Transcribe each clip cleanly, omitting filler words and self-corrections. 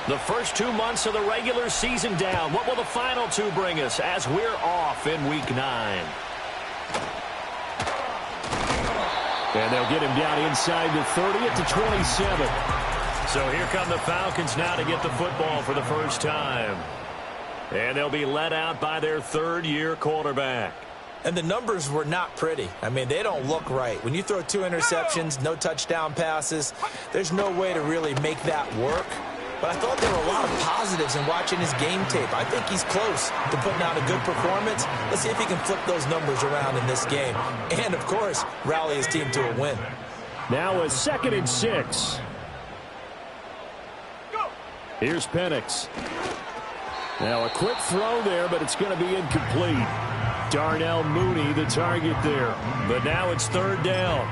The first 2 months of the regular season down. What will the final two bring us as we're off in Week 9? And they'll get him down inside the 30 at the 27. So here come the Falcons now to get the football for the first time. And they'll be led out by their third-year quarterback. And the numbers were not pretty. I mean, they don't look right. When you throw 2 interceptions, no touchdown passes, there's no way to really make that work. But I thought there were a lot of positives in watching his game tape. I think he's close to putting out a good performance. Let's see if he can flip those numbers around in this game. And, of course, rally his team to a win. Now a 2nd and 6. Here's Penix. Now a quick throw there, but it's going to be incomplete. Darnell Mooney, the target there. But now it's 3rd down.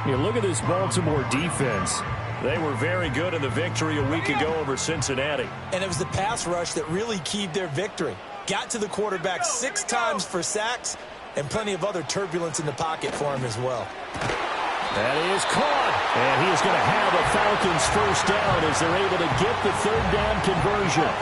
You look at this Baltimore defense. They were very good in the victory a week ago over Cincinnati. And it was the pass rush that really keyed their victory. Got to the quarterback 6 times for sacks and plenty of other turbulence in the pocket for him as well. That is caught. And he is going to have a Falcons first down as they're able to get the 3rd down conversion.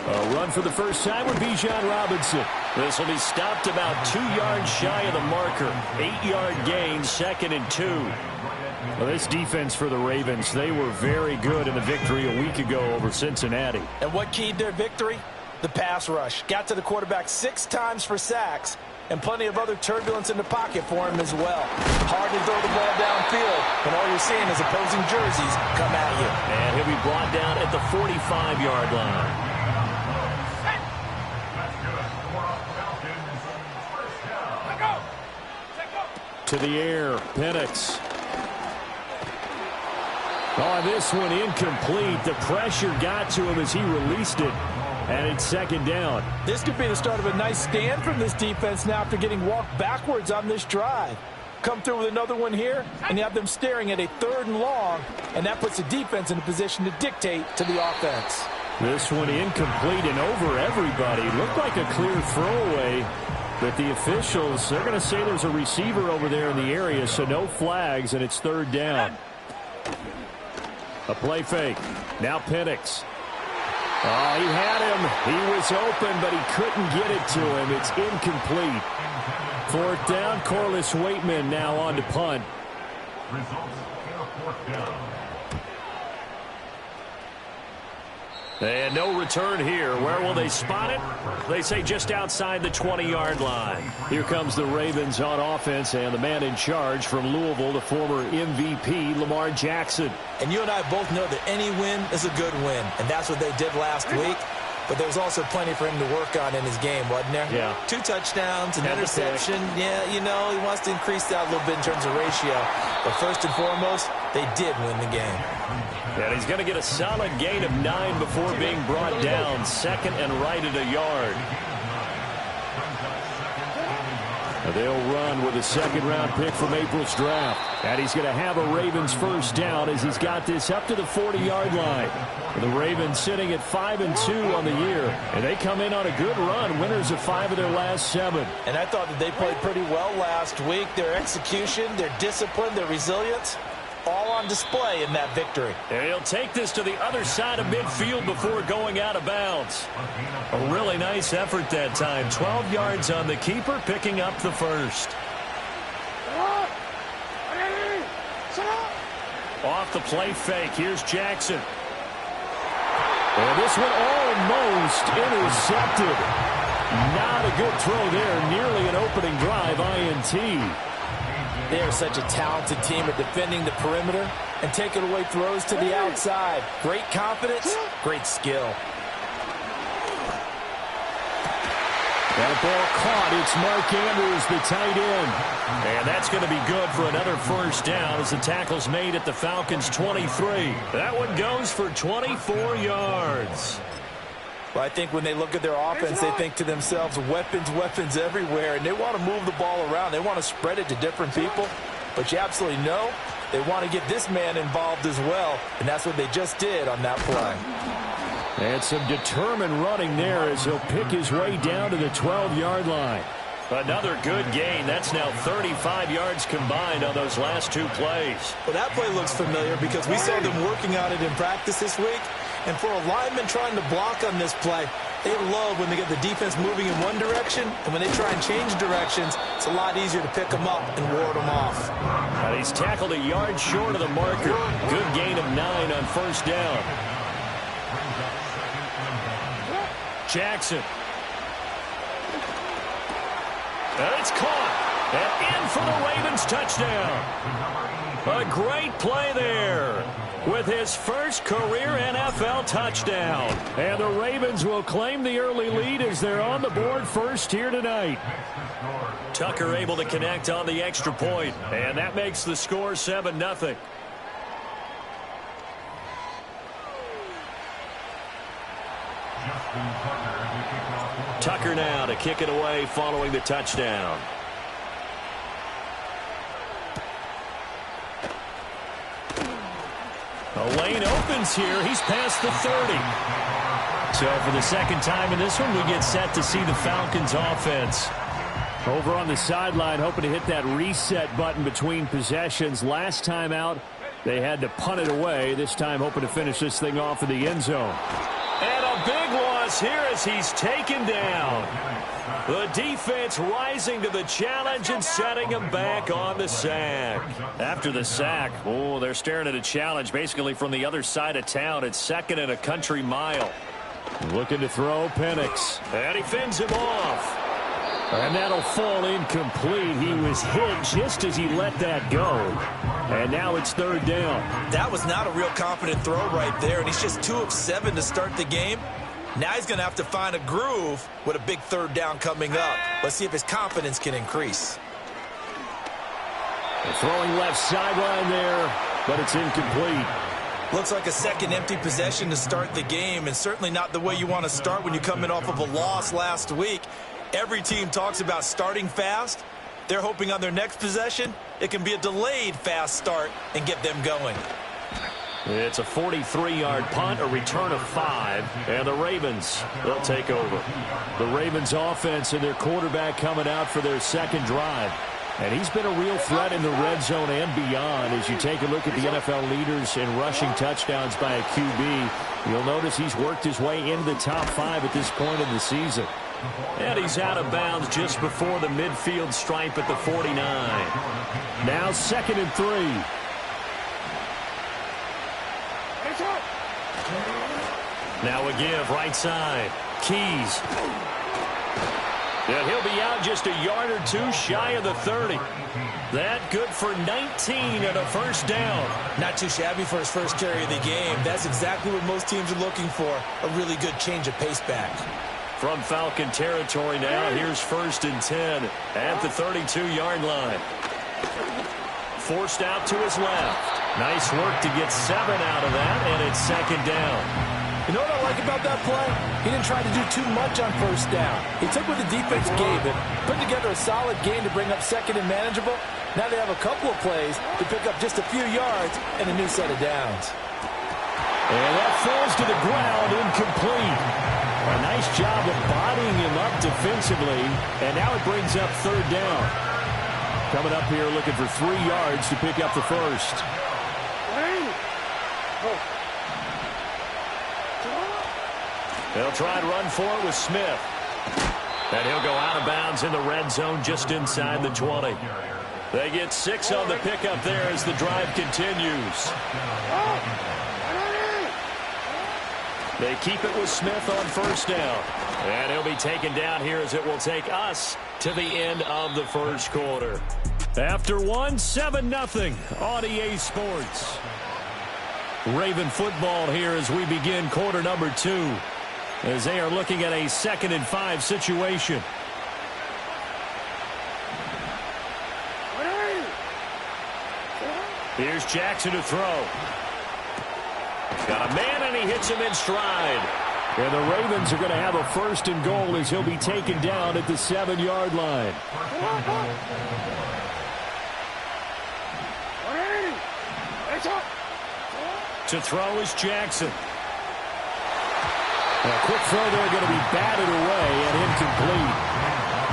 A run for the first time with Bijan Robinson. This will be stopped about 2 yards shy of the marker. 8-yard gain, 2nd and 2. Well, this defense for the Ravens, they were very good in the victory a week ago over Cincinnati. And what keyed their victory? The pass rush. Got to the quarterback 6 times for sacks and plenty of other turbulence in the pocket for him as well. Hard to throw the ball downfield when all you're seeing is opposing jerseys come at you. And he'll be brought down at the 45-yard line. To the air, Penix. Oh, this one incomplete. The pressure got to him as he released it. And it's 2nd down. This could be the start of a nice stand from this defense now after getting walked backwards on this drive. Come through with another one here, and you have them staring at a 3rd and long, and that puts the defense in a position to dictate to the offense. This one incomplete and over everybody. Looked like a clear throwaway, but the officials, they're going to say there's a receiver over there in the area, so no flags, and it's 3rd down. A play fake. Now Penix. Oh, he had him. He was open, but he couldn't get it to him. It's incomplete. 4th down. Corliss Waitman now on to punt. And no return here. Where will they spot it? They say just outside the 20-yard line. Here comes the Ravens on offense, and the man in charge from Louisville, the former MVP, Lamar Jackson. And you and I both know that any win is a good win, and that's what they did last week. But there was also plenty for him to work on in his game, wasn't there? Yeah. 2 touchdowns, an interception. Yeah, you know, he wants to increase that a little bit in terms of ratio. But first and foremost, they did win the game. And he's going to get a solid gain of 9 before being brought down. 2nd and right at a yard. They'll run with a 2nd-round pick from April's draft. And he's going to have a Ravens first down as he's got this up to the 40-yard line. The Ravens sitting at 5-2 on the year. And they come in on a good run, winners of 5 of their last 7. And I thought that they played pretty well last week. Their execution, their discipline, their resilience, all on display in that victory. And he'll take this to the other side of midfield before going out of bounds. A really nice effort that time. 12 yards on the keeper, picking up the first. Off the play fake. Here's Jackson. And this one almost intercepted. Not a good throw there. Nearly an opening drive INT. They are such a talented team at defending the perimeter and taking away throws to the outside. Great confidence, great skill. That ball caught. It's Mark Andrews, the tight end. And that's going to be good for another first down as the tackle's made at the Falcons' 23. That one goes for 24 yards. Well, I think when they look at their offense, they think to themselves, weapons, weapons everywhere, and they want to move the ball around. They want to spread it to different people. But you absolutely know they want to get this man involved as well, and that's what they just did on that play. And some determined running there as he'll pick his way down to the 12-yard line. Another good gain. That's now 35 yards combined on those last 2 plays. Well, that play looks familiar because we saw them working on it in practice this week. And for a lineman trying to block on this play, they love when they get the defense moving in one direction. And when they try and change directions, it's a lot easier to pick them up and ward them off. And he's tackled a yard short of the marker. Good gain of 9 on first down. Jackson. And it's caught. And in for the Ravens touchdown. A great play there with his first career NFL touchdown. And the Ravens will claim the early lead as they're on the board first here tonight. Tucker able to connect on the extra point. And that makes the score 7-0. Tucker now to kick it away following the touchdown. The lane opens here. He's past the 30. So for the second time in this one, we get set to see the Falcons offense. Over on the sideline, hoping to hit that reset button between possessions. Last time out, they had to punt it away. This time hoping to finish this thing off in the end zone. And a big loss here as he's taken down. The defense rising to the challenge and setting him back on the sack. After the sack, oh, they're staring at a challenge basically from the other side of town. It's 2nd and a country mile. Looking to throw Penix. And he fends him off. And that'll fall incomplete. He was hit just as he let that go. And now it's 3rd down. That was not a real confident throw right there, and he's just 2 of 7 to start the game. Now he's going to have to find a groove with a big 3rd down coming up. Let's see if his confidence can increase. They're throwing left sideline there, but it's incomplete. Looks like a second empty possession to start the game, and certainly not the way you want to start when you come in off of a loss last week. Every team talks about starting fast. They're hoping on their next possession, it can be a delayed fast start and get them going. It's a 43-yard punt, a return of 5, and the Ravens, they'll take over. The Ravens offense and their quarterback coming out for their second drive. And he's been a real threat in the red zone and beyond. As you take a look at the NFL leaders in rushing touchdowns by a QB, you'll notice he's worked his way into the top 5 at this point in the season. And he's out of bounds just before the midfield stripe at the 49. Now 2nd and 3. Now a give right side. Keys. And he'll be out just a yard or 2 shy of the 30. That good for 19 and a first down. Not too shabby for his first carry of the game. That's exactly what most teams are looking for. A really good change of pace back. From Falcon territory now, here's 1st and 10 at the 32-yard line. Forced out to his left. Nice work to get 7 out of that, and it's 2nd down. You know what I like about that play? He didn't try to do too much on first down. He took what the defense gave him, put together a solid game to bring up 2nd and manageable. Now they have a couple of plays to pick up just a few yards and a new set of downs. And that falls to the ground, incomplete. A nice job of bodying him up defensively, and now it brings up 3rd down. Coming up here looking for 3 yards to pick up the first. They'll try and run for it with Smith. And he'll go out of bounds in the red zone just inside the 20. They get 6 on the pickup there as the drive continues. They keep it with Smith on first down. And he'll be taken down here as it will take us to the end of the first quarter. After 1, 7-0 on EA Sports. Raven football here as we begin quarter number 2. As they are looking at a 2nd and 5 situation. Here's Jackson to throw. Got a man, and he hits him in stride. And the Ravens are going to have a 1st and goal as he'll be taken down at the 7-yard line. To throw is Jackson. A quick throw there going to be batted away and incomplete.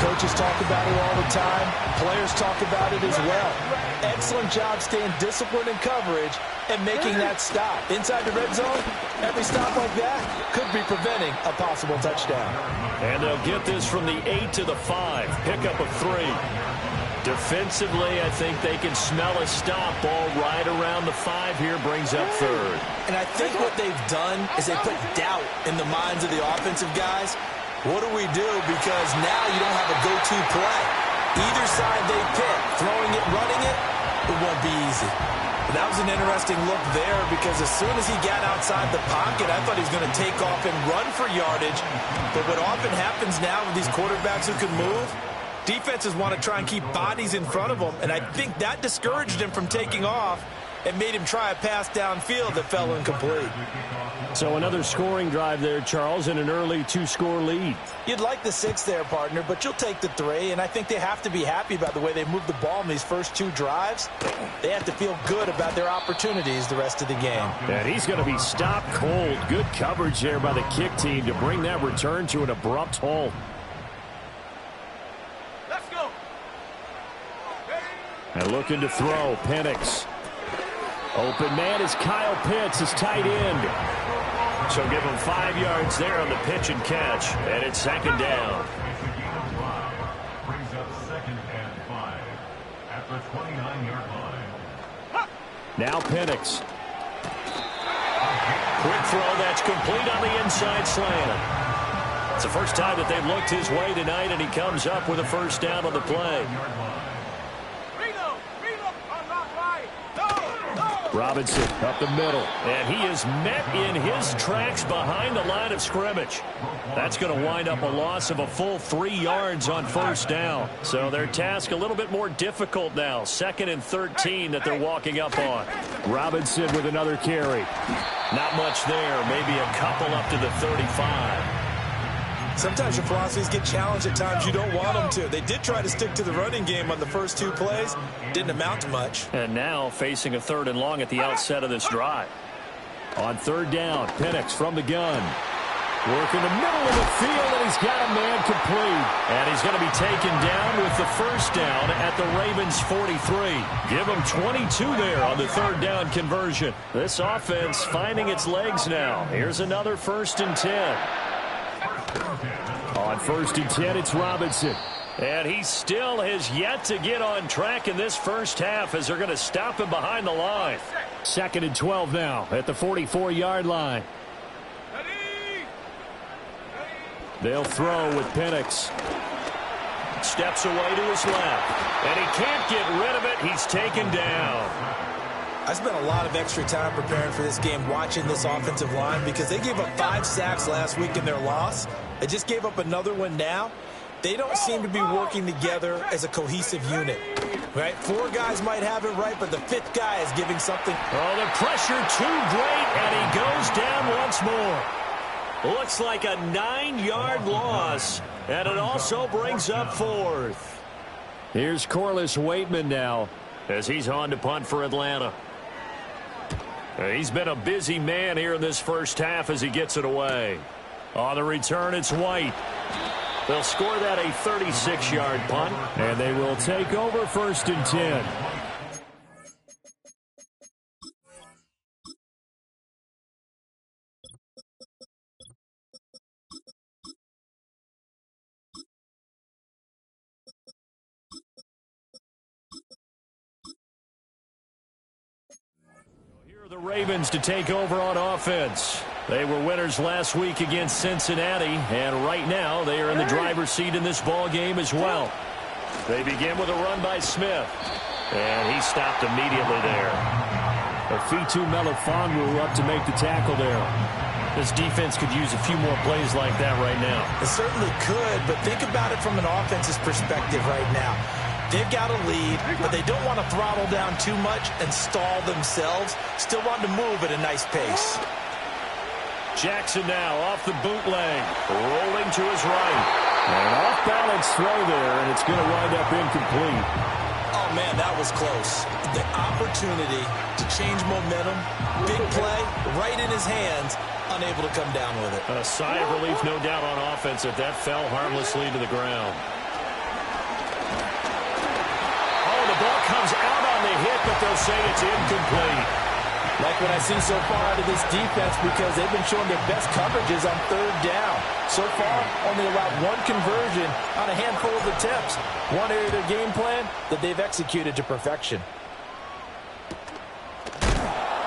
Coaches talk about it all the time. Players talk about it as well. Excellent job staying disciplined in coverage and making that stop. Inside the red zone, every stop like that could be preventing a possible touchdown. And they'll get this from the 8 to the 5. Pickup of 3. Defensively, I think they can smell a stop. Ball right around the 5 here, brings up 3rd. And I think what they've done is they put doubt in the minds of the offensive guys. What do we do? Because now you don't have a go-to play. Either side they pick, throwing it, running it, it won't be easy. But that was an interesting look there because as soon as he got outside the pocket, I thought he was going to take off and run for yardage. But what often happens now with these quarterbacks who can move, defenses want to try and keep bodies in front of them, and I think that discouraged him from taking off and made him try a pass downfield that fell incomplete. So another scoring drive there, Charles, and an early 2-score lead. You'd like the 6 there, partner, but you'll take the 3, and I think they have to be happy about the way they moved the ball in these first 2 drives. They have to feel good about their opportunities the rest of the game. And he's going to be stopped cold. Good coverage there by the kick team to bring that return to an abrupt halt. Let's go. And looking to throw, Penix. Open man is Kyle Pitts, his tight end. So give him 5 yards there on the pitch and catch. And it's 2nd down. Brings up 2nd and 5 at the 29-yard line. Now Penix. Quick throw that's complete on the inside slant. It's the first time that they've looked his way tonight, and he comes up with a 1st down on the play. Robinson up the middle. And he is met in his tracks behind the line of scrimmage. That's going to wind up a loss of a full 3 yards on 1st down. So their task a little bit more difficult now. 2nd and 13 that they're walking up on. Robinson with another carry. Not much there. Maybe a couple up to the 35. Sometimes your philosophies get challenged at times you don't want them to. They did try to stick to the running game on the first 2 plays. Didn't amount to much. And now facing a 3rd and long at the outset of this drive. On 3rd down, Penix from the gun. Working the middle of the field, and he's got a man complete. And he's going to be taken down with the 1st down at the Ravens' 43. Give him 22 there on the 3rd down conversion. This offense finding its legs now. Here's another 1st and 10. On 1st and 10, it's Robinson. And he still has yet to get on track in this first half as they're going to stop him behind the line. 2nd and 12 now at the 44-yard line. They'll throw with Penix. Steps away to his left. And he can't get rid of it. He's taken down. I spent a lot of extra time preparing for this game watching this offensive line because they gave up 5 sacks last week in their loss. They just gave up another one now. They don't seem to be working together as a cohesive unit. Right? 4 guys might have it right, but the 5th guy is giving something. Oh, the pressure too great, and he goes down once more. Looks like a 9-yard loss, and it also brings up 4th. Here's Corliss Waitman now as he's on to punt for Atlanta. He's been a busy man here in this first half as he gets it away. On the return, it's White. They'll score that a 36-yard punt. And they will take over 1st and 10. Here are the Ravens to take over on offense. They were winners last week against Cincinnati, and right now they are in the driver's seat in this ball game as well. They begin with a run by Smith, and he stopped immediately there. Fitu Melifonwu up to make the tackle there. This defense could use a few more plays like that right now. It certainly could, but think about it from an offense's perspective right now. They've got a lead, but they don't want to throttle down too much and stall themselves. Still want to move at a nice pace. Jackson now off the bootleg, rolling to his right. An off-balance throw there, and it's going to wind up incomplete. Oh, man, that was close. The opportunity to change momentum, big play, right in his hands, unable to come down with it. A sigh of relief, no doubt, on offense if that fell harmlessly to the ground. comes out on the hit, but they'll say it's incomplete. Like what I see so far out of this defense, because they've been showing their best coverages on third down. So far, only allowed one conversion on a handful of attempts. One area of their game plan that they've executed to perfection.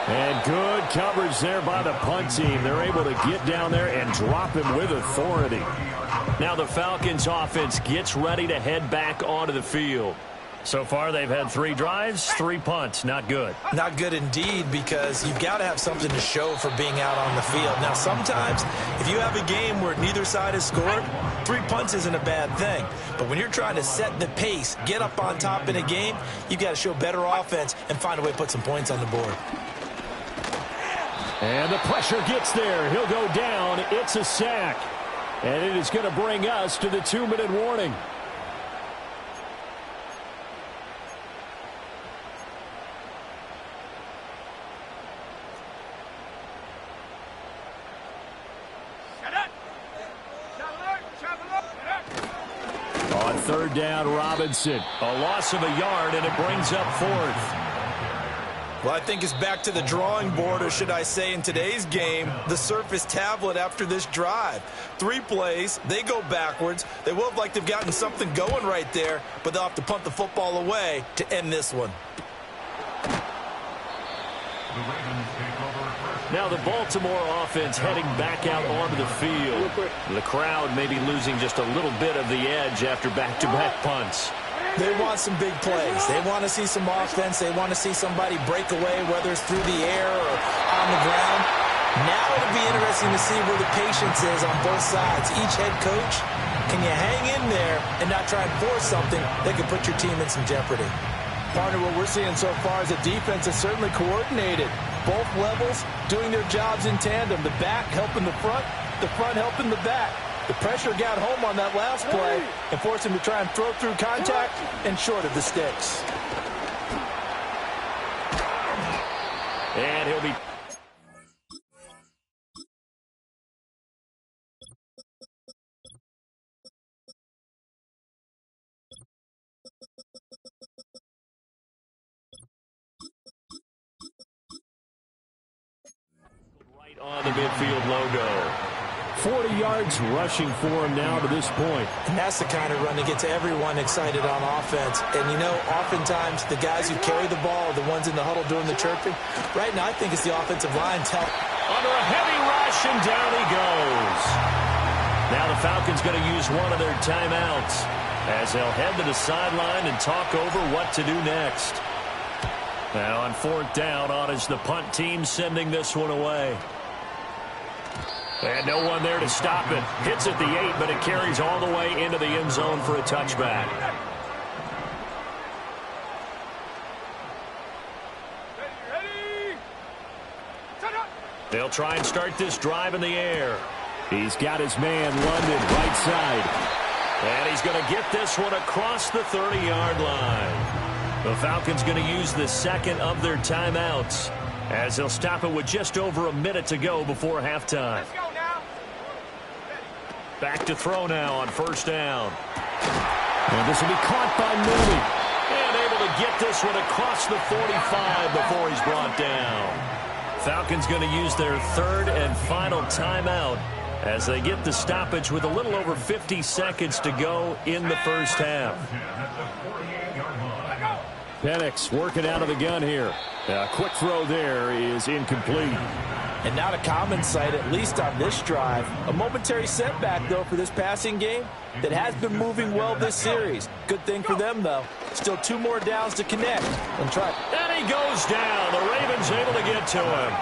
And good coverage there by the punt team. They're able to get down there and drop him with authority. Now the Falcons offense gets ready to head back onto the field. So far, they've had 3 drives, 3 punts. Not good. Not good indeed, because you've got to have something to show for being out on the field. Now, sometimes, if you have a game where neither side has scored, 3 punts isn't a bad thing. But when you're trying to set the pace, get up on top in a game, you've got to show better offense and find a way to put some points on the board. And the pressure gets there. He'll go down. It's a sack. And it is going to bring us to the 2-minute warning. On third down, Robinson. A loss of a yard, and it brings up 4th. Well, I think it's back to the drawing board, or should I say in today's game, the Surface tablet after this drive. 3 plays, they go backwards. They will have liked to have gotten something going right there, but they'll have to punt the football away to end this one. Now the Baltimore offense heading back out onto the field. The crowd may be losing just a little bit of the edge after back-to-back punts. They want some big plays. They want to see some offense. They want to see somebody break away, whether it's through the air or on the ground. Now it'll be interesting to see where the patience is on both sides. Each head coach, can you hang in there and not try and force something that could put your team in some jeopardy? Partner, what we're seeing so far is the defense is certainly coordinated. Both levels doing their jobs in tandem. The back helping the front helping the back. The pressure got home on that last play and forced him to try and throw through contact and short of the sticks. And he'll be... right on the midfield logo. 40 yards rushing for him now to this point. And that's the kind of run that gets everyone excited on offense. And, you know, oftentimes the guys who carry the ball are the ones in the huddle doing the chirping. Right now, I think it's the offensive line's help. Under a heavy rush, and down he goes. Now the Falcons going to use one of their timeouts as they'll head to the sideline and talk over what to do next. Now on 4th down, on is the punt team sending this one away. And no one there to stop it. Hits at the 8, but it carries all the way into the end zone for a touchback. They'll try and start this drive in the air. He's got his man, London, right side. And he's going to get this one across the 30-yard line. The Falcons going to use the second of their timeouts as they'll stop it with just over a minute to go before halftime. Back to throw now on 1st down. And this will be caught by Mooney. And able to get this one across the 45 before he's brought down. Falcons going to use their 3rd and final timeout as they get the stoppage with a little over 50 seconds to go in the first half. Penix working out of the gun here. A quick throw there is incomplete. And not a common sight, at least on this drive. A momentary setback, though, for this passing game that has been moving well this series. Good thing for them, though. Still 2 more downs to connect and try. And he goes down. The Ravens able to get to him.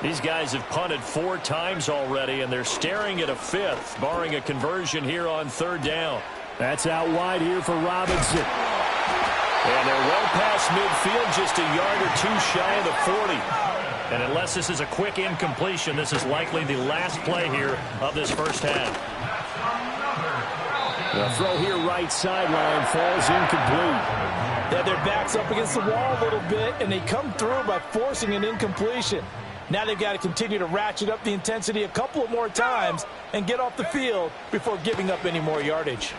These guys have punted 4 times already, and they're staring at a 5th, barring a conversion here on 3rd down. That's out wide here for Robinson. And they're well past midfield, just a yard or 2 shy of the 40. And unless this is a quick incompletion, this is likely the last play here of this first half. The throw here right sideline falls incomplete. They have their backs up against the wall a little bit, and they come through by forcing an incompletion. Now they've got to continue to ratchet up the intensity a couple of more times and get off the field before giving up any more yardage.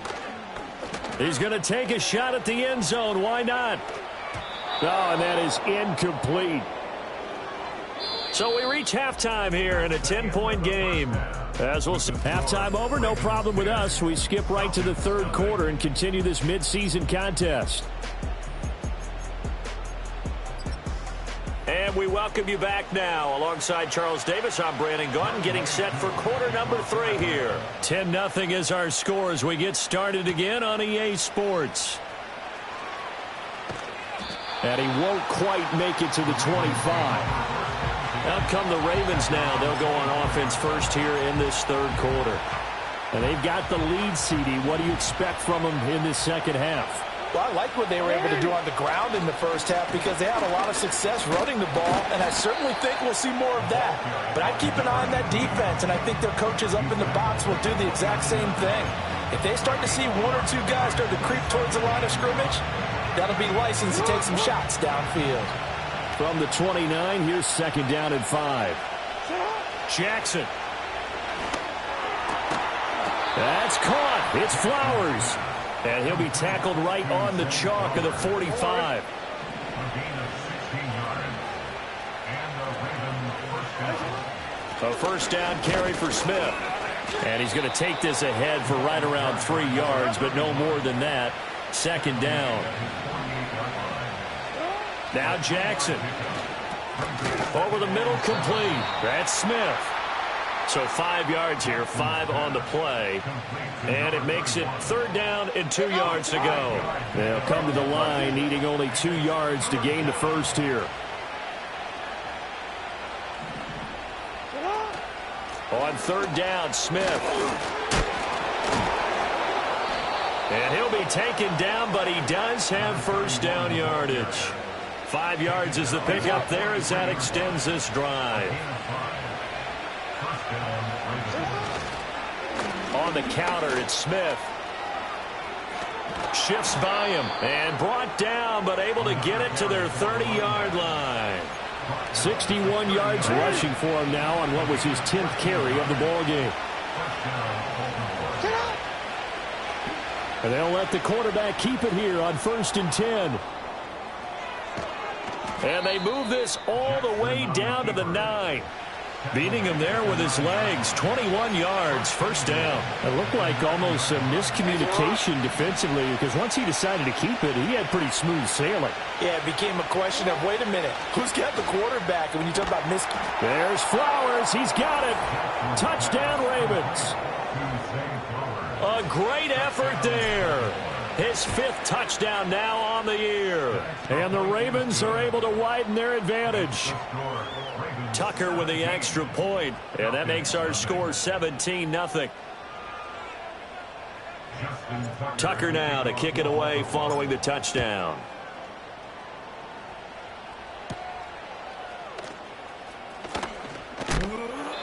He's going to take a shot at the end zone. Why not? Oh, and that is incomplete. So we reach halftime here in a 10-point game. As we'll see. Halftime over, no problem with us. We skip right to the third quarter and continue this midseason contest. And we welcome you back now. Alongside Charles Davis, I'm Brandon Gaudin, getting set for quarter number 3 here. 10-0 is our score as we get started again on EA Sports. And he won't quite make it to the 25. Out come the Ravens now. They'll go on offense first here in this third quarter. And they've got the lead, CD. What do you expect from them in this second half? Well, I like what they were able to do on the ground in the first half because they had a lot of success running the ball, and I certainly think we'll see more of that. But I'd keep an eye on that defense, and I think their coaches up in the box will do the exact same thing. If they start to see 1 or 2 guys start to creep towards the line of scrimmage, that'll be license to take some shots downfield. From the 29, here's second down and 5. Jackson. That's caught. It's Flowers. And he'll be tackled right on the chalk of the 45. A first down carry for Smith. And he's going to take this ahead for right around 3 yards, but no more than that. Second down. Now Jackson. Over the middle, complete. That's Smith. So 5 yards here, 5 on the play. And it makes it third down and 2 yards to go. They'll come to the line, needing only 2 yards to gain the first here. On third down, Smith. And he'll be taken down, but he does have first down yardage. 5 yards is the pickup there as that extends this drive. On the counter, it's Smith. Shifts by him and brought down, but able to get it to their 30-yard line. 61 yards rushing for him now on what was his 10th carry of the ball game. And they'll let the quarterback keep it here on 1st and 10. And they move this all the way down to the 9. Beating him there with his legs. 21 yards, first down. It looked like almost a miscommunication defensively because once he decided to keep it, he had pretty smooth sailing. Yeah, it became a question of, wait a minute, who's got the quarterback? And when you talk about There's Flowers. He's got it. Touchdown, Ravens. A great effort there. His 5th touchdown now on the year. And the Ravens are able to widen their advantage. Tucker with the extra point. And that makes our score 17-0. Tucker now to kick it away following the touchdown.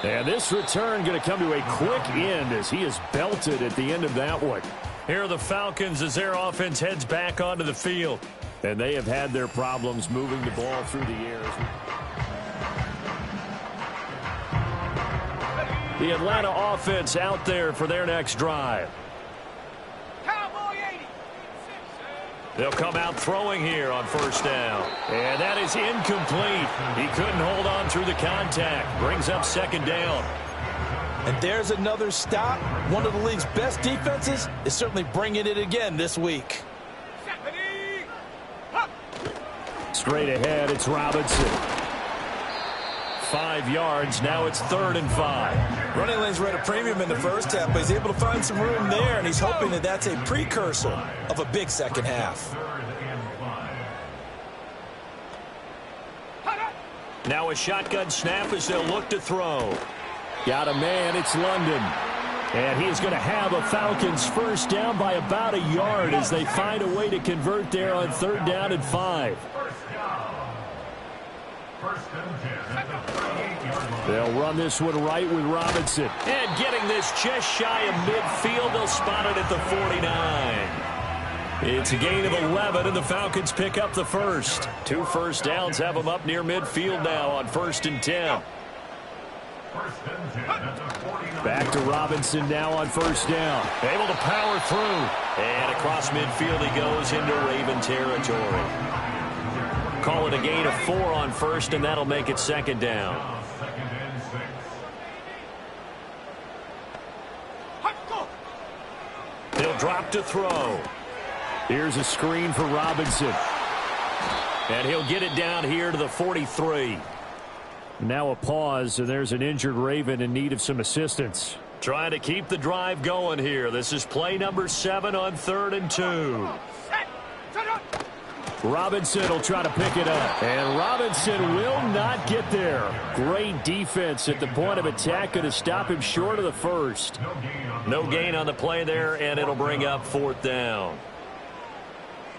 And this return going to come to a quick end as he is belted at the end of that one. Here are the Falcons as their offense heads back onto the field. And they have had their problems moving the ball through the air. The Atlanta offense out there for their next drive. They'll come out throwing here on first down. And that is incomplete. He couldn't hold on through the contact. Brings up second down. And there's another stop. One of the league's best defenses is certainly bringing it again this week. Straight ahead, it's Robinson. 5 yards. Now it's 3rd and 5. Running lanes were at a premium in the first half, but he's able to find some room there, and he's hoping that that's a precursor of a big second half. Now a shotgun snap as they'll look to throw. Got a man, it's London. And he's going to have a Falcons first down by about a yard as they find a way to convert there on 3rd down and 5. They'll run this one right with Robinson. And getting this just shy of midfield, they'll spot it at the 49. It's a gain of 11, and the Falcons pick up the first. 2 first downs have them up near midfield now on 1st and 10. Back to Robinson now on 1st down. Able to power through. And across midfield he goes into Raven territory. call it a gain of 4 on first, and that'll make it second down. Second and 6. He'll drop to throw. Here's a screen for Robinson. And he'll get it down here to the 43. Now a pause, and there's an injured Raven in need of some assistance. Trying to keep the drive going here. This is play number 7 on 3rd and 2. Robinson will try to pick it up. And Robinson will not get there. Great defense at the point of attack. Going to stop him short of the first. No gain on the play there, and it'll bring up 4th down.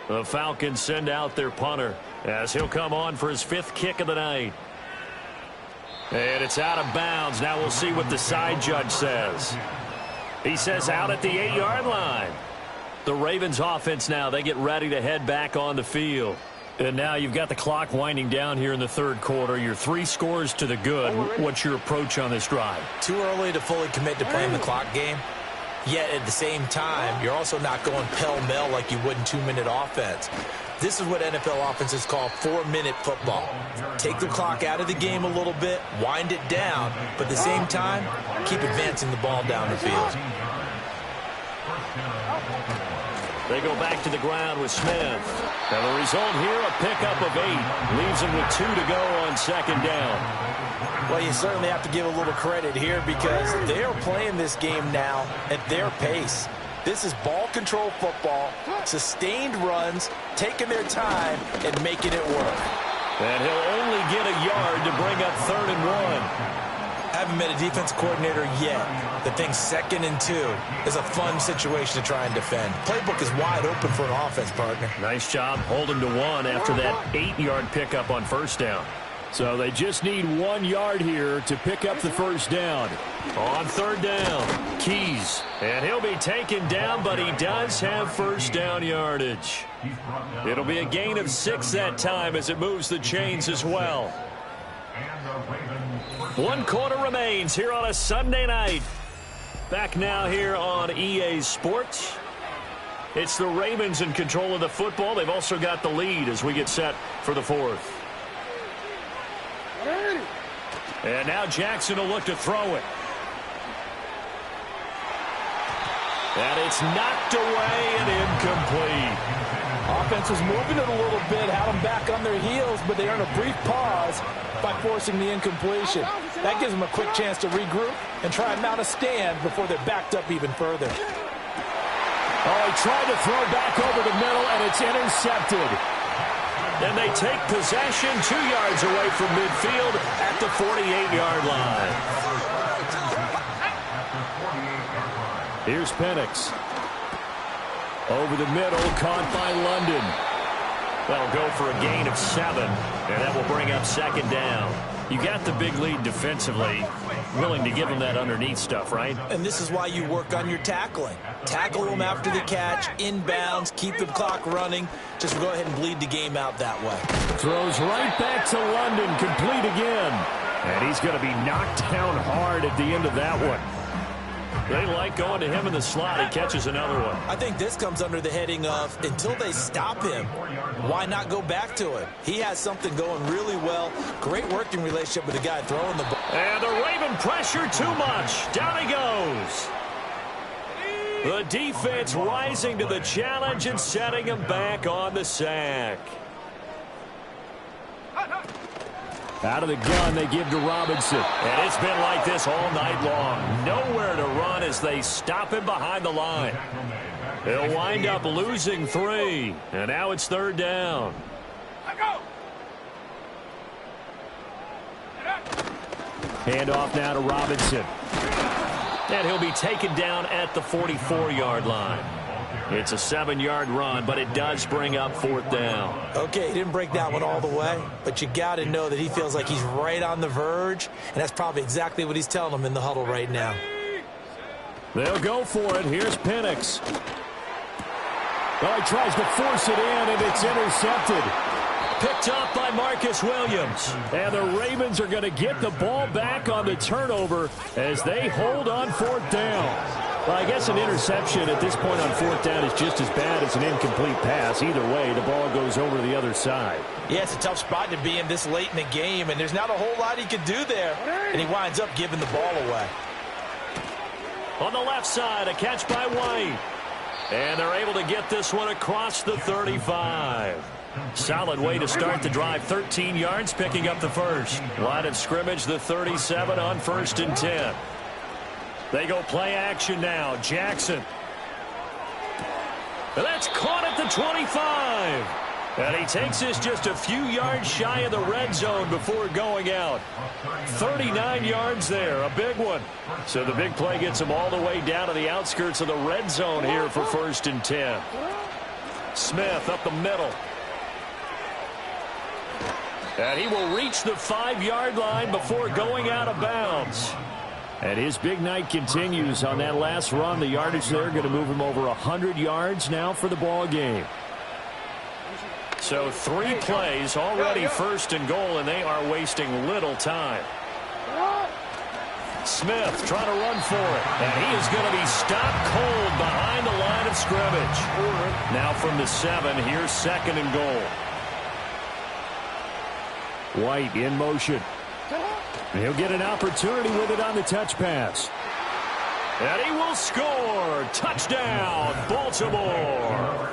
The Falcons send out their punter as he'll come on for his 5th kick of the night. And it's out of bounds. Now we'll see what the side judge says. He says out at the 8-yard line. The Ravens offense now, they get ready to head back on the field. And now you've got the clock winding down here in the 3rd quarter. You're 3 scores to the good. What's your approach on this drive? Too early to fully commit to playing the clock game. Yet at the same time, you're also not going pell-mell like you would in 2-minute offense. This is what NFL offenses call 4-minute football. Take the clock out of the game a little bit, wind it down, but at the same time, keep advancing the ball down the field. They go back to the ground with Smith. And the result here, a pickup of 8. Leaves them with 2 to go on 2nd down. Well, you certainly have to give a little credit here because they are playing this game now at their pace. This is ball control football, sustained runs, taking their time, and making it work. And he'll only get a yard to bring up 3rd and 1. Haven't met a defense coordinator yet that thinks 2nd and 2 is a fun situation to try and defend. Playbook is wide open for an offense, partner. Nice job holding to 1 after that 8-yard pickup on 1st down. So they just need 1 yard here to pick up the 1st down. On 3rd down, Keys. And he'll be taken down, but he does have 1st down yardage. It'll be a gain of 6 that time as it moves the chains as well. 1 quarter remains here on a Sunday night. Back now here on EA Sports. It's the Ravens in control of the football. They've also got the lead as we get set for the 4th. And now Jackson will look to throw it. And it's knocked away and incomplete. Offense was moving it a little bit, had them back on their heels, but they earned a brief pause by forcing the incompletion. That gives them a quick chance to regroup and try and mount a stand before they're backed up even further. Oh, he tried to throw back over the middle, and it's intercepted. And they take possession 2 yards away from midfield at the 48-yard line. Here's Penix. Over the middle, caught by London. That'll go for a gain of 7, and that will bring up 2nd down. You got the big lead defensively, willing to give them that underneath stuff, right? And this is why you work on your tackling. Tackle them after the catch, inbounds, keep the clock running. Just go ahead and bleed the game out that way. Throws right back to London, complete again. And he's going to be knocked down hard at the end of that one. They like going to him in the slot. He catches another one. I think this comes under the heading of until they stop him, why not go back to him? He has something going really well. Great working relationship with the guy throwing the ball. And the Raven pressure too much. Down he goes. The defense rising to the challenge and setting him back on the sack. Out of the gun, they give to Robinson. And it's been like this all night long. Nowhere to run as they stop him behind the line. They'll wind up losing 3. And now it's 3rd down. Handoff now to Robinson. And he'll be taken down at the 44-yard line. It's a 7-yard run, but it does bring up 4th down. Okay, he didn't break that one all the way, but you got to know that he feels like he's right on the verge, and that's probably exactly what he's telling them in the huddle right now. They'll go for it. Here's Penix. Well, he tries to force it in, and it's intercepted. Picked up by Marcus Williams. And the Ravens are going to get the ball back on the turnover as they hold on 4th down. Well, I guess an interception at this point on fourth down is just as bad as an incomplete pass. Either way, the ball goes over to the other side. Yeah, it's a tough spot to be in this late in the game, and there's not a whole lot he could do there. And he winds up giving the ball away. On the left side, a catch by White. And they're able to get this one across the 35. Solid way to start the drive. 13 yards, picking up the first. Line of scrimmage, the 37 on 1st and 10. They go play action now. Jackson. That's caught at the 25. And he takes this just a few yards shy of the red zone before going out. 39 yards there, a big one. So the big play gets him all the way down to the outskirts of the red zone here for 1st and 10. Smith up the middle. And he will reach the 5-yard line before going out of bounds. And his big night continues on that last run. The yardage there going to move him over 100 yards now for the ball game. So 3 plays, already 1st and goal, and they are wasting little time. Smith trying to run for it, and he is going to be stopped cold behind the line of scrimmage. Now from the 7, here's 2nd and goal. White in motion. He'll get an opportunity with it on the touch pass. And he will score. Touchdown, Baltimore.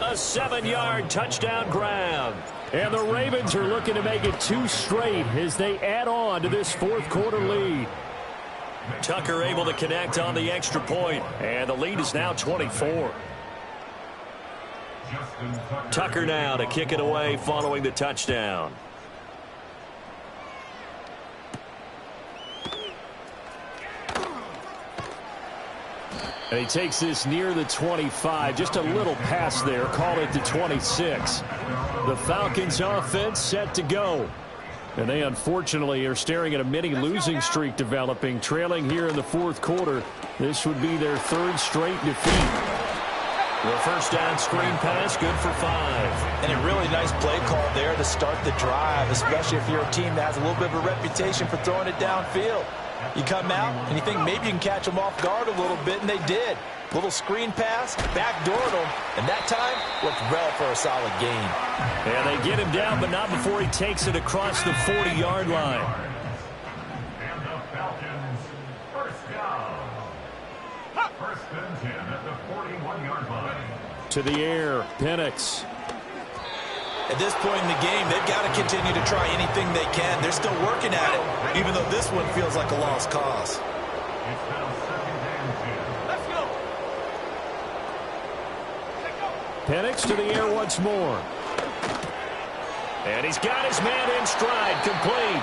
A 7-yard touchdown grab. And the Ravens are looking to make it 2 straight as they add on to this 4th quarter lead. Tucker able to connect on the extra point, and the lead is now 24. Tucker now to kick it away following the touchdown. And he takes this near the 25. Just a little pass there. Call it the 26. The Falcons offense set to go. And they unfortunately are staring at a mini losing streak developing. Trailing here in the 4th quarter. This would be their 3rd straight defeat. The first down screen pass, good for 5. And a really nice play call there to start the drive, especially if you're a team that has a little bit of a reputation for throwing it downfield. You come out and you think maybe you can catch them off guard a little bit, and they did. Little screen pass, backdoored them, and that time looked well for a solid gain. And they get him down, but not before he takes it across the 40-yard line. And the Falcons, first down. 1st and 10 at the 41-yard line. To the air, Penix. At this point in the game, they've got to continue to try anything they can. They're still working at it, even though this one feels like a lost cause. It's now 2nd and 10. Let's go. Penix to the air once more. And he's got his man in stride, complete.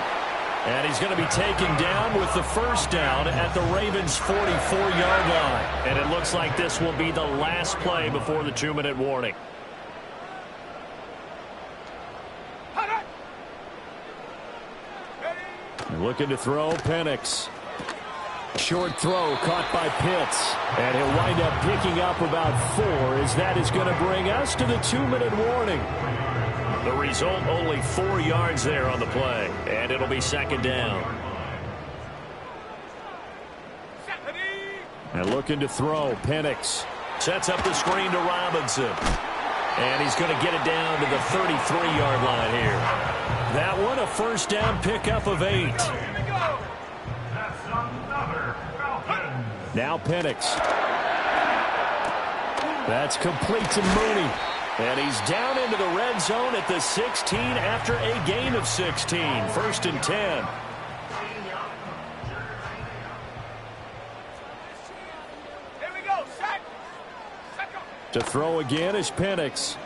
And he's going to be taken down with the first down at the Ravens' 44-yard line. And it looks like this will be the last play before the 2-minute warning. Looking to throw, Penix. Short throw caught by Pitts. And he'll wind up picking up about 4 as that is going to bring us to the 2-minute warning. The result, only 4 yards there on the play. And it'll be 2nd down. And looking to throw, Penix. Sets up the screen to Robinson. And he's going to get it down to the 33-yard line here. That one, a first down pickup of 8. That's another Falcon. Now Penix. That's complete to Mooney. And he's down into the red zone at the 16 after a gain of 16. 1st and 10. Here we go. Set. To throw again is Penix.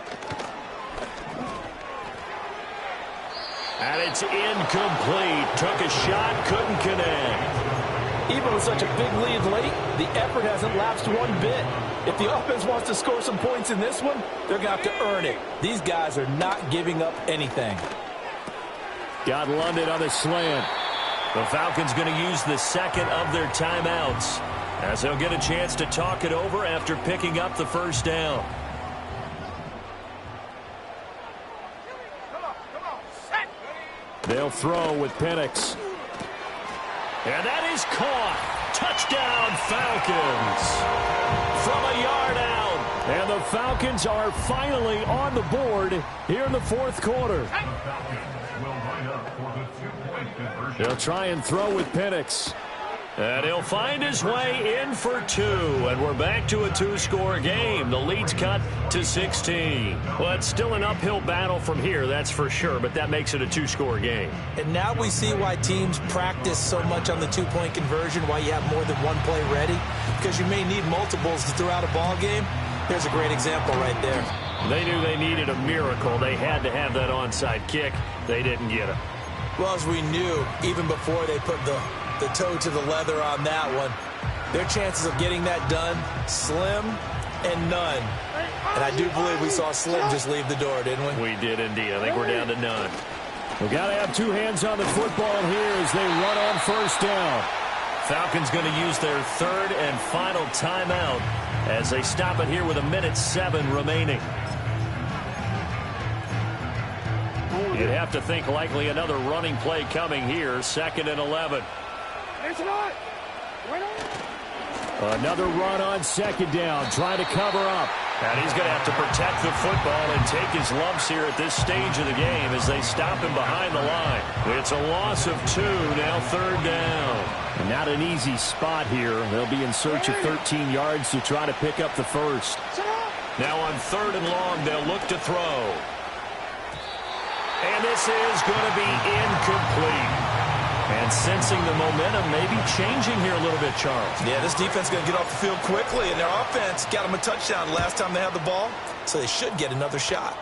And it's incomplete. Took a shot, couldn't connect. Even with such a big lead late, the effort hasn't lapsed one bit. If the offense wants to score some points in this one, they're going to have to earn it. These guys are not giving up anything. Got London on the slant. The Falcons going to use the 2nd of their timeouts, as they'll get a chance to talk it over after picking up the first down. They'll throw with Penix. And that is caught. Touchdown, Falcons. From a yard out. And the Falcons are finally on the board here in the fourth quarter. They'll try and throw with Penix. And he'll find his way in for 2. And we're back to a 2-score game. The lead's cut to 16. Well, it's still an uphill battle from here, that's for sure, but that makes it a 2-score game. And now we see why teams practice so much on the 2-point conversion, why you have more than one play ready, because you may need multiples to throw out a ball game. There's a great example right there. They knew they needed a miracle. They had to have that onside kick. They didn't get it. Well, as we knew, even before they put the toe to the leather on that one, their chances of getting that done, slim and none. And I do believe we saw Slim just leave the door, didn't we? We did indeed. I think we're down to none. We got to have 2 hands on the football here as they run on first down. Falcons going to use their 3rd and final timeout as they stop it here with 1:07 remaining. You'd have to think likely another running play coming here, 2nd and 11. Another run on 2nd down, trying to cover up. And he's going to have to protect the football and take his lumps here at this stage of the game as they stop him behind the line. It's a loss of 2, now 3rd down. And not an easy spot here. They'll be in search of 13 yards to try to pick up the first. Now on 3rd and long, they'll look to throw. And this is going to be incomplete. And sensing the momentum maybe changing here a little bit, Charles. Yeah, this defense is going to get off the field quickly, and their offense got them a touchdown the last time they had the ball, so they should get another shot.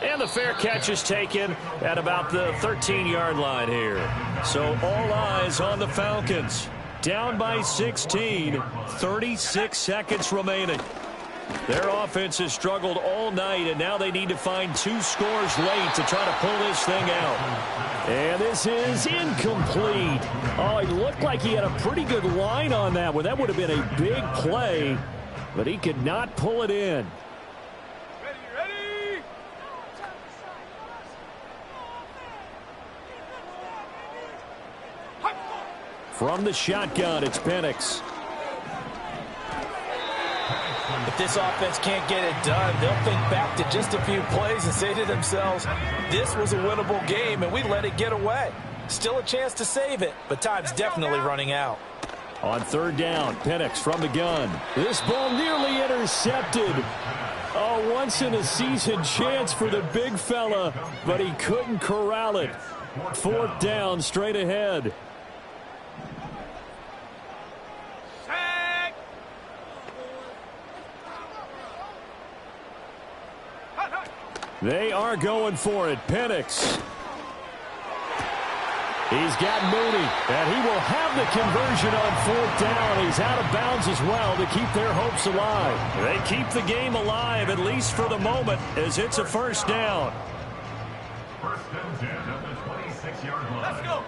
And the fair catch is taken at about the 13-yard line here. So all eyes on the Falcons. Down by 16, 36 seconds remaining. Their offense has struggled all night, and now they need to find 2 scores late to try to pull this thing out. And this is incomplete. Oh, it looked like he had a pretty good line on that one. That would have been a big play, but he could not pull it in. Ready? From the shotgun, it's Penix. If this offense can't get it done, they'll think back to just a few plays and say to themselves, this was a winnable game and we let it get away. Still a chance to save it, but time's definitely running out. On 3rd down, Penix from the gun. This ball nearly intercepted. Oh, once-in-a-season chance for the big fella, but he couldn't corral it. 4th down, straight ahead. They are going for it. Penix. He's got Mooney, and he will have the conversion on 4th down. He's out of bounds as well to keep their hopes alive. They keep the game alive, at least for the moment, as it's a 1st down. 1st and 10 at the 26-yard line. Let's go.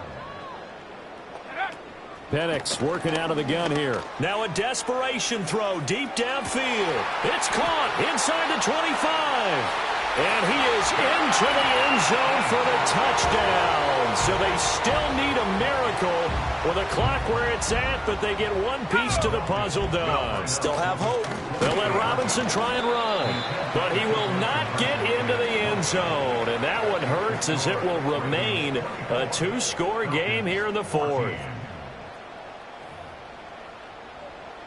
Penix working out of the gun here. Now a desperation throw deep downfield. It's caught inside the 25. And he is into the end zone for the touchdown. So they still need a miracle with the clock where it's at, but they get one piece to the puzzle done. Still have hope. They'll let Robinson try and run, but he will not get into the end zone. And that one hurts as it will remain a 2-score game here in the 4th.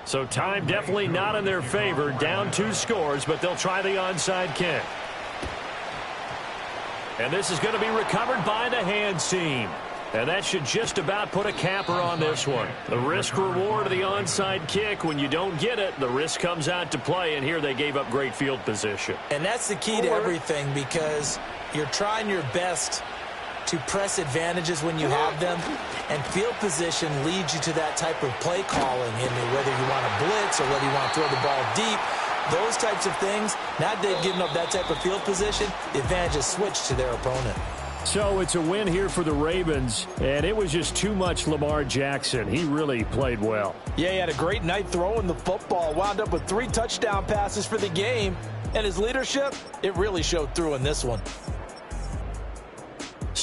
So time definitely not in their favor. Down 2 scores, but they'll try the onside kick. And this is going to be recovered by the hands team. And that should just about put a capper on this one. The risk-reward of the onside kick, when you don't get it, the risk comes out to play, and here they gave up great field position. And that's the key to everything, because you're trying your best to press advantages when you have them, and field position leads you to that type of play calling, whether you want to blitz or whether you want to throw the ball deep. Those types of things, now they've given up that type of field position, the advantage is switched to their opponent. So it's a win here for the Ravens, and it was just too much Lamar Jackson. He really played well. Yeah, he had a great night throwing the football, wound up with 3 touchdown passes for the game, and his leadership, it really showed through in this one.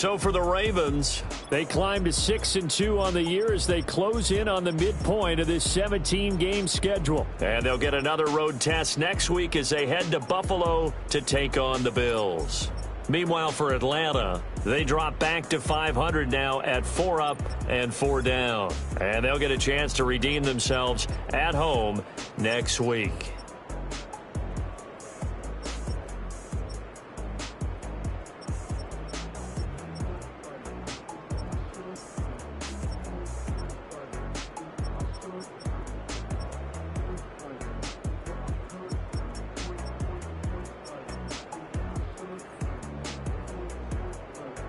So for the Ravens, they climb to 6-2 on the year as they close in on the midpoint of this 17-game schedule. And they'll get another road test next week as they head to Buffalo to take on the Bills. Meanwhile, for Atlanta, they drop back to 500 now at 4 up and 4 down. And they'll get a chance to redeem themselves at home next week.